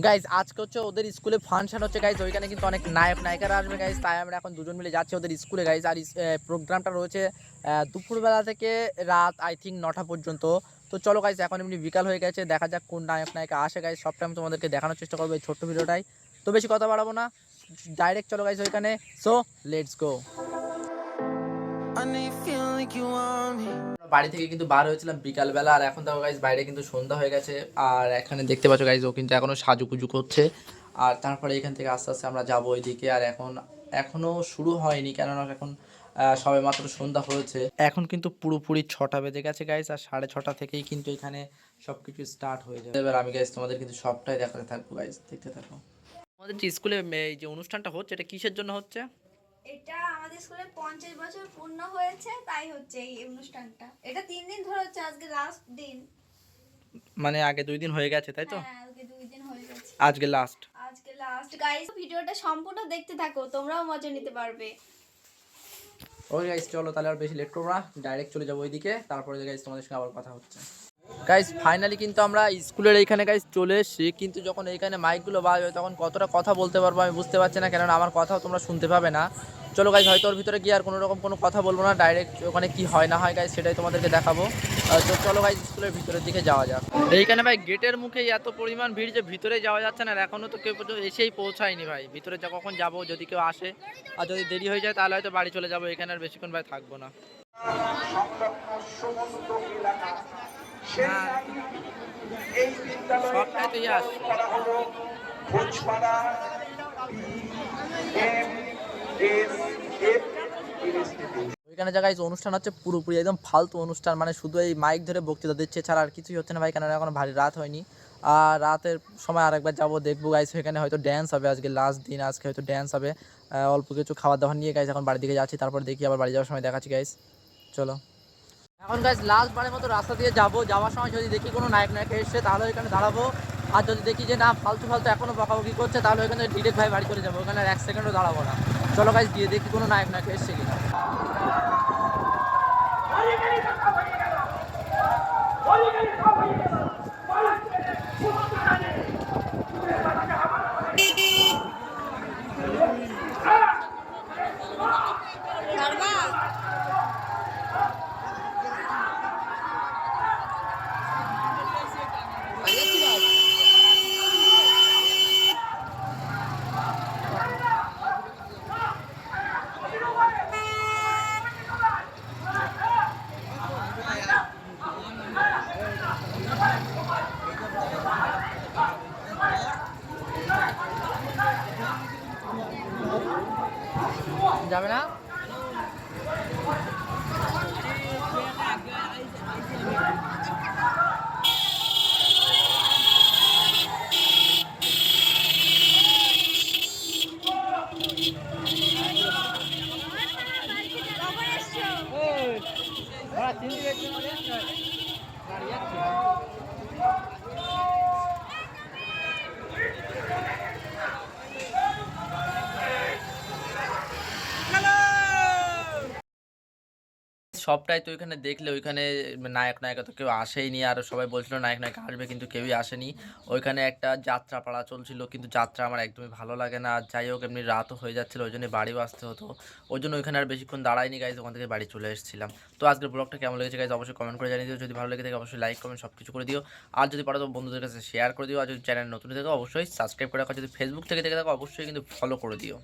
Guys আজকে হচ্ছে ওদের স্কুলে ফাংশন হচ্ছে গাইজ, ওইখানে কিন্তু অনেক নায়ক নায়িকারা আসবে গাইজ, তাই আমরা এখন দুজন মিলে যাচ্ছি ওদের স্কুলে গাইজ। আর প্রোগ্রামটা রয়েছে দুপুরবেলা থেকে রাত আই থিঙ্ক 9টা পর্যন্ত। তো চলো গাইজ, এখন এমনি বিকাল হয়ে গেছে, দেখা যাক কোন নায়ক নায়িকা আসে গাইজ, সবটা আমি তোমাদেরকে দেখানোর চেষ্টা করবো এই ছোট্ট ভিডিওটাই। তো বেশি কথা বাড়াবো না, ডাইরেক্ট চলো গাইজ ওইখানে। So let's go. বাড়ি থেকে কিন্তু বার হয়েছিলাম বিকালবেলা, আর এখন দেখো গাইজ বাইরে কিন্তু সন্ধ্যা হয়ে গেছে। আর এখানে দেখতে পাচ্ছ গাইজ ও কিন্তু এখনো সাজুকুজু করছে। আর তারপরে এখান থেকে আস্তে আস্তে আমরা যাবো ওইদিকে। আর এখনো শুরু হয়নি, কেননা এখন সবে মাত্র সন্ধ্যা হয়েছে। এখন কিন্তু পুরোপুরি 6টা বেজে গেছে গাইজ, আর 6:30 থেকেই কিন্তু এখানে সবকিছু স্টার্ট হয়ে যাবে। এবার আমি গাইজ তোমাদের কিন্তু সবটাই দেখাতে থাকবো গাইজ, দেখতে থাকো। আমাদের যে স্কুলে এই যে অনুষ্ঠানটা হচ্ছে, এটা কিসের জন্য হচ্ছে? এটা আমাদের স্কুলে 50 বছর পূর্ণ হয়েছে, তাই হচ্ছে এই অনুষ্ঠানটা। এটা 3 দিন ধরে হচ্ছে, আজকে লাস্ট দিন। মানে আগে 2 দিন হয়ে গেছে, তাই তো? হ্যাঁ, আজকে 2 দিন হয়ে গেছে। আজকে লাস্ট। আজকে লাস্ট গাইস, ভিডিওটা সম্পূর্ণ দেখতে থাকো, তোমরাও মজা নিতে পারবে। ওকে গাইস, চলো তাহলে আর বেশি লেট করবো না, ডাইরেক্ট চলে যাবো ওইদিকে। তারপরে গাইস তোমাদের সঙ্গে আবার কথা হচ্ছে। গাইস ফাইনালি কিন্তু আমরা স্কুলের এইখানে গাইস চলে এসেছি, কিন্তু যখন এইখানে মাইকগুলো বাজবে তখন কতটা কথা বলতে পারবো আমি বুঝতে পারছি না, কেননা আমার কথাও তোমরা শুনতে পাবে না। চলো গাইস, হয়তো ওর ভিতরে গিয়ে আর কোনো রকম কোনো কথা বলবো না, ডাইরেক্ট ওখানে কি হয় না হয় গাইস সেটাই তোমাদেরকে দেখাবো। তো চলো গাইস স্কুলের ভিতরের দিকে যাওয়া যাক। এইখানে ভাই গেটের মুখেই এত পরিমাণ ভিড় যে ভিতরে যাওয়া যাচ্ছে না, আর এখনও তো কেউ পর্যন্ত এসেই পৌঁছায়নি ভাই। ভিতরে কখন যাবো, যদি কেউ আসে, আর যদি দেরি হয়ে যায় তাহলে হয়তো বাড়ি চলে যাবো, এখানে আর বেশিক্ষণ ভাই থাকবো না। সবটাই তো ইয়াস। ওইখানে জায়গায় অনুষ্ঠান হচ্ছে পুরোপুরি একদম ফালতু অনুষ্ঠান, মানে শুধু এই মাইক ধরে বক্তৃতা দিচ্ছে ছাড়া আর কিছুই হচ্ছে না ভাই, কেন এখন ভারী রাত হয়নি। আর রাতের সময় আরেকবার যাবো, দেখবো গাইস এখানে হয়তো ড্যান্স হবে, আজকে লাস্ট দিন, আজকে হয়তো ড্যান্স হবে। অল্প কিছু খাবার দাবার নিয়ে গাইস এখন বাড়ির দিকে যাচ্ছি, তারপর দেখি আবার বাড়ি যাওয়ার সময় দেখাচ্ছি গাইস। চলো এখন গাইস লাস্ট বারের মতো রাস্তা দিয়ে যাবো, যাওয়ার সময় যদি দেখি কোনো নায়ক নায়িকা এসছে তাহলে এখানে দাঁড়াবো। আর যদি দেখি যে না ফালতু ফালতু এখনো বকাবকি করছে, তাহলে ওখানে ডিরেক্ট ভাই বাড়ি চলে যাবো, ওখানে আর 1 সেকেন্ডও দাঁড়াবো না। চলো গাইস গিয়ে দেখি কোনো নায়ক নায়িকা এসছে কিনা। যাবে না? সবটাই তো ওইখানে দেখলে, ওইখানে নায়ক নায়িকা তো কেউ আসেইনি, আর সবাই বলছিল নায়ক নায়িকা আসবে কিন্তু কেউই আসেনি। ওইখানে একটা যাত্রা পালা চলছিল, কিন্তু যাত্রা আমার একদমই ভালো লাগে না। যাই হোক এমনি রাতও হয়ে যাচ্ছিলো, ওই জন্য বাড়িও আসতে হতো, ওই জন্য ওইখানে আর বেশিক্ষণ দাঁড়াইনি গাইজ, ওখান থেকে বাড়ি চলে এসেছিলাম। তো আজকের ব্লগটা কেমন লেগেছে গাইজ অবশ্যই কমেন্ট করে জানিয়ে দিও, যদি ভালো লেগে থাকে অবশ্যই লাইক কমেন্ট সব কিছু করে দিও। আর যদি পারো তো বন্ধুদের কাছে শেয়ার করে দিও, আর যদি চ্যানেল নতুন থেকে অবশ্যই সাবস্ক্রাইব করে রাখো, যদি ফেসবুক থেকে দেখে থাকো অবশ্যই কিন্তু ফলো করে দিও।